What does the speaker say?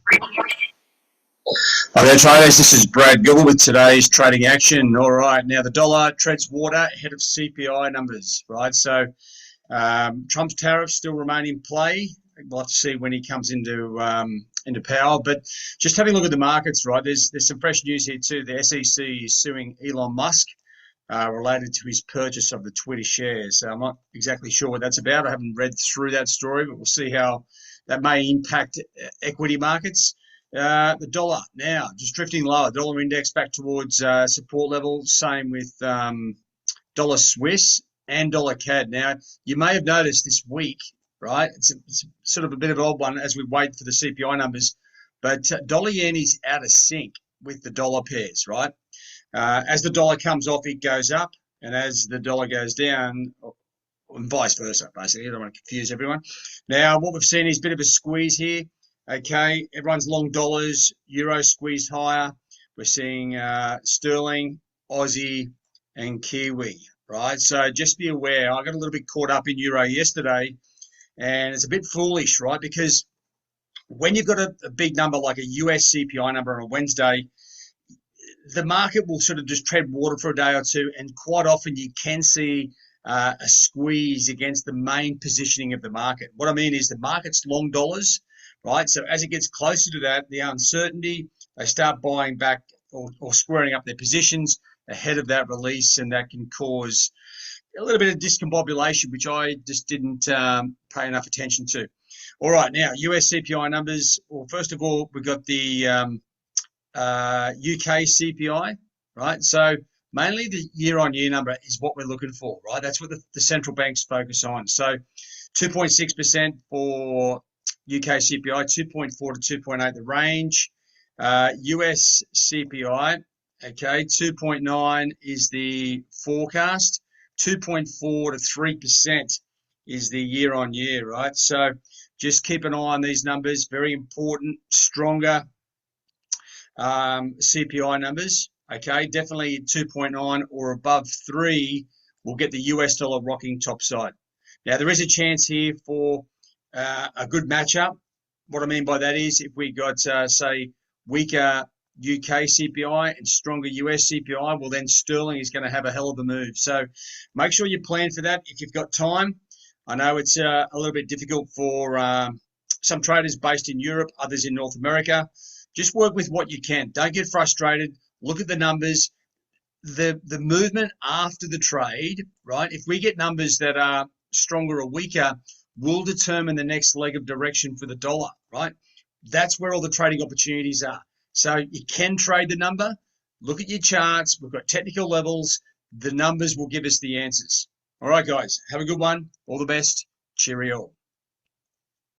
Hi there, traders. This is Brad Gilbert with today's trading action. All right, now the dollar treads water ahead of CPI numbers, right? So Trump's tariffs still remain in play. We'll have to see when he comes into power. But just having a look at the markets, right? There's some fresh news here too. The SEC is suing Elon Musk related to his purchase of the Twitter shares. So I'm not exactly sure what that's about. I haven't read through that story, but we'll see how that may impact equity markets. The dollar now just drifting lower. Dollar index back towards support levels. Same with dollar Swiss and dollar CAD. Now you may have noticed this week, right? It's sort of a bit of an odd one as we wait for the CPI numbers, but dollar yen is out of sync with the dollar pairs, right? As the dollar comes off, it goes up, and as the dollar goes down, and vice versa, basically. I don't want to confuse everyone. Now, what we've seen is a bit of a squeeze here. Okay, everyone's long dollars, euro squeezed higher. We're seeing sterling, Aussie, and Kiwi, right? So just be aware. I got a little bit caught up in euro yesterday, and it's a bit foolish, right? Because when you've got a big number like a US CPI number on a Wednesday, the market will sort of just tread water for a day or two, and quite often you can see a squeeze against the main positioning of the market. What I mean is the market's long dollars, right? So as it gets closer to that, the uncertainty, they start buying back or squaring up their positions ahead of that release, and that can cause a little bit of discombobulation, which I just didn't pay enough attention to. All right, now US CPI numbers. Well, first of all, we've got the UK CPI, right? So mainly the year-on-year number is what we're looking for, right? That's what the central banks focus on. So 2.6% for UK CPI, 2.4 to 2.8 the range. US CPI, okay, 2.9 is the forecast. 2.4 to 3% is the year-on-year, right? So just keep an eye on these numbers. Very important, stronger CPI numbers. Okay, definitely 2.9 or above 3 will get the US dollar rocking topside. Now, there is a chance here for a good matchup. What I mean by that is if we got, say, weaker UK CPI and stronger US CPI, well, then sterling is going to have a hell of a move. So make sure you plan for that if you've got time. I know it's a little bit difficult for some traders based in Europe, others in North America. Just work with what you can. Don't get frustrated. Look at the numbers. The movement after the trade, right? If we get numbers that are stronger or weaker, will determine the next leg of direction for the dollar, right? That's where all the trading opportunities are. So you can trade the number. Look at your charts. We've got technical levels. The numbers will give us the answers. All right, guys. Have a good one. All the best. Cheerio.